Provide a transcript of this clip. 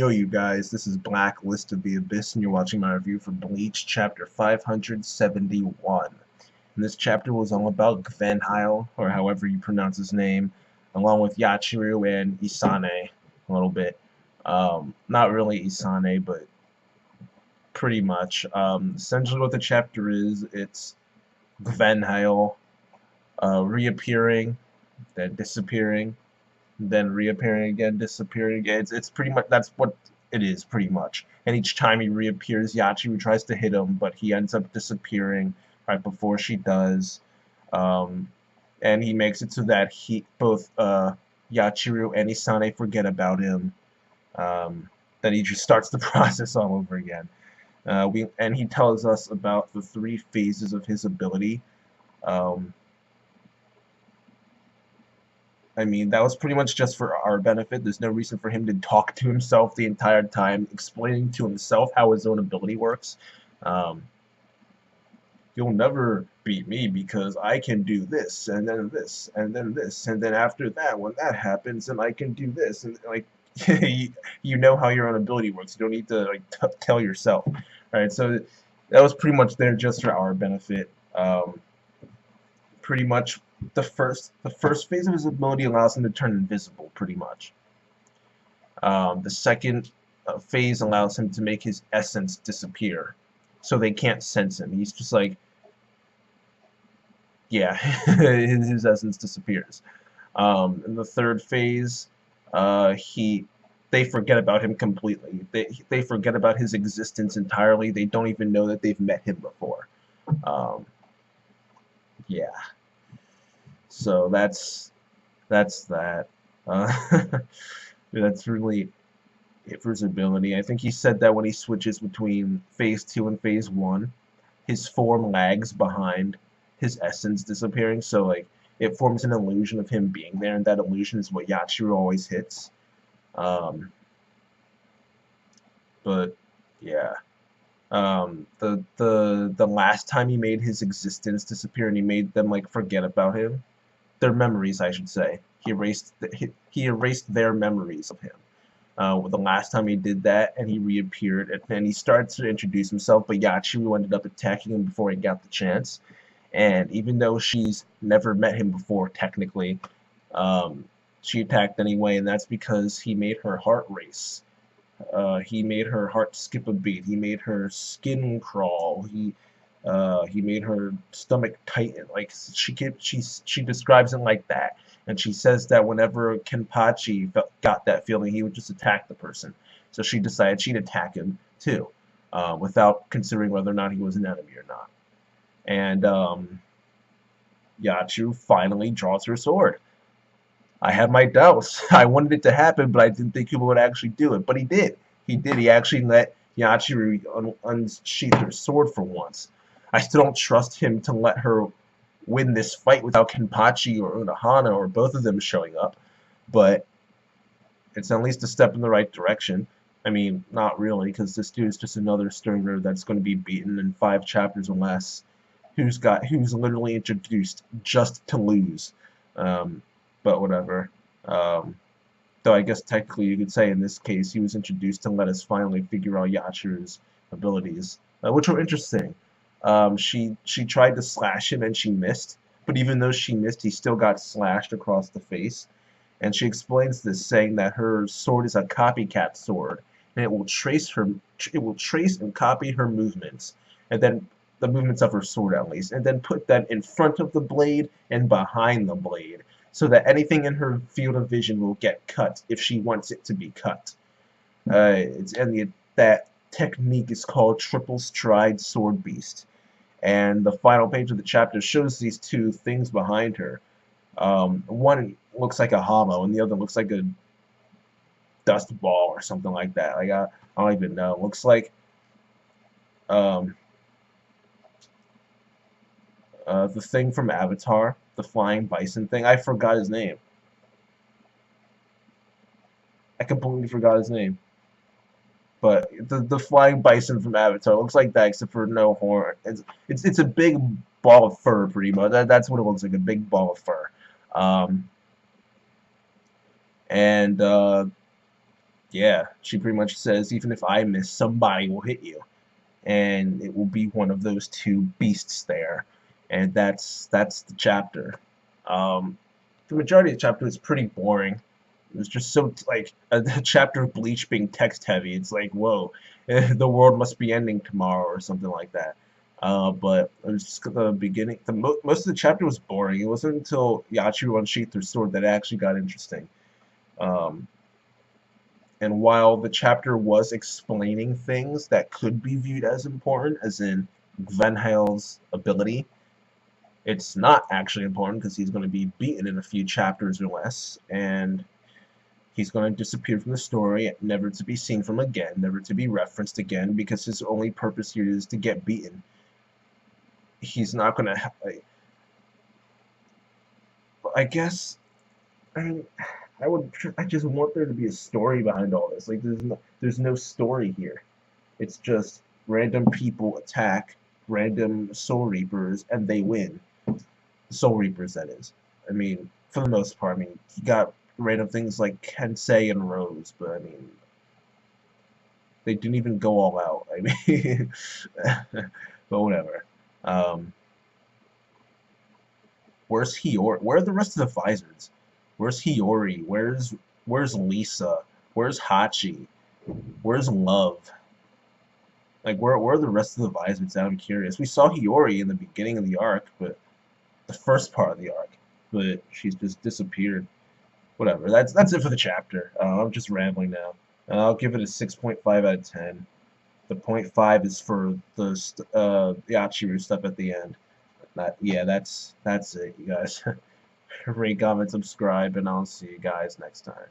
Yo, you guys, this is Blacklist of the Abyss, and you're watching my review for Bleach, chapter 571. And this chapter was all about Gvenheil, or however you pronounce his name, along with Yachiru and Isane, a little bit. Not really Isane, but pretty much. Essentially what the chapter is, it's Gvenheil reappearing, then disappearing, then reappearing again, disappearing again. It's pretty much, that's what it is, pretty much. And each time he reappears, Yachiru tries to hit him, but he ends up disappearing right before she does. And he makes it so that both Yachiru and Isane forget about him. Then he just starts the process all over again. And he tells us about the 3 phases of his ability. I mean, that was pretty much just for our benefit. There's no reason for him to talk to himself the entire time, explaining to himself how his own ability works. You'll never beat me because I can do this, and then this, and then this, and then after that, when that happens, and I can do this, and like, you know how your own ability works. You don't need to like tell yourself, right? So that was pretty much there just for our benefit. Pretty much the first phase of his ability allows him to turn invisible, pretty much. The second phase allows him to make his essence disappear, so they can't sense him. He's just like, yeah, his essence disappears. In the third phase, they forget about him completely. They forget about his existence entirely. They don't even know that they've met him before. Yeah. So that's that. That's really it for his ability. I think he said that when he switches between phase 2 and phase 1, his form lags behind his essence disappearing. So like it forms an illusion of him being there, and that illusion is what Yachiru always hits. But yeah. The last time he made his existence disappear and he made them like forget about him, their memories, I should say. He erased their memories of him. The last time he did that, and he reappeared, and he started to introduce himself, but Yachiru ended up attacking him before he got the chance. And even though she's never met him before, technically, she attacked anyway, and that's because he made her heart race. He made her heart skip a beat. He made her skin crawl. He made her stomach tighten. Like she describes it like that, and she says that whenever Kenpachi got that feeling, he would just attack the person. So she decided she'd attack him too, without considering whether or not he was an enemy or not. And Yachiru finally draws her sword. I had my doubts. I wanted it to happen, but I didn't think he would actually do it. But he did. He did. He actually let Yachiru unsheath her sword for once. I still don't trust him to let her win this fight without Kenpachi or Unohana or both of them showing up. But it's at least a step in the right direction. I mean, not really, because this dude is just another stoner that's going to be beaten in 5 chapters or less, who's literally introduced just to lose. But whatever. Though I guess technically you could say in this case he was introduced to let us finally figure out Yachiru's abilities, which were interesting. She tried to slash him and she missed, but even though she missed, he still got slashed across the face. And she explains this, saying that her sword is a copycat sword, and it will trace and copy her movements, and then the movements of her sword at least, and then put them in front of the blade and behind the blade, so that anything in her field of vision will get cut if she wants it to be cut. That technique is called Triple Stride Sword Beast. And the final page of the chapter shows these 2 things behind her. One looks like a hollow, and the other looks like a dust ball or something like that. Like I don't even know. It looks like the thing from Avatar, the flying bison thing. I forgot his name. I completely forgot his name. But the flying bison from Avatar looks like that, except for no horn. It's a big ball of fur, pretty much. That's what it looks like, a big ball of fur. And yeah, she pretty much says, even if I miss, somebody will hit you, and it will be one of those two beasts there, and that's the chapter. Um, the majority of the chapter was pretty boring. It was just so like a chapter of Bleach being text heavy. It's like, whoa, the world must be ending tomorrow or something like that. But it was just the beginning. Most of the chapter was boring. It wasn't until Yachiru unsheathed her sword that it actually got interesting. Um, and while the chapter was explaining things that could be viewed as important, as in Venhal's ability, it's not actually important because he's going to be beaten in a few chapters or less, and he's going to disappear from the story, never to be seen from again, never to be referenced again, because his only purpose here is to get beaten. He's not going to. I guess. I mean, I just want there to be a story behind all this. Like, there's no story here. It's just random people attack random Soul Reapers and they win. Soul Reapers, that is. I mean, for the most part, I mean, you got random things like Kensei and Rose, but I mean, they didn't even go all out. I mean, but whatever. Um, where's Hiyori? Where are the rest of the Visors? Where's Hiyori? Where's Lisa? Where's Hachi? Where's Love? Like, where are the rest of the Visors? I'm curious. We saw Hiyori in the beginning of the arc, but the first part of the arc, but she's just disappeared. Whatever. That's it for the chapter. I'm just rambling now. I'll give it a 6.5 out of 10. The point 0.5 is for the Yachiru stuff at the end. Yeah, that's it, you guys. Rate, comment, subscribe, and I'll see you guys next time.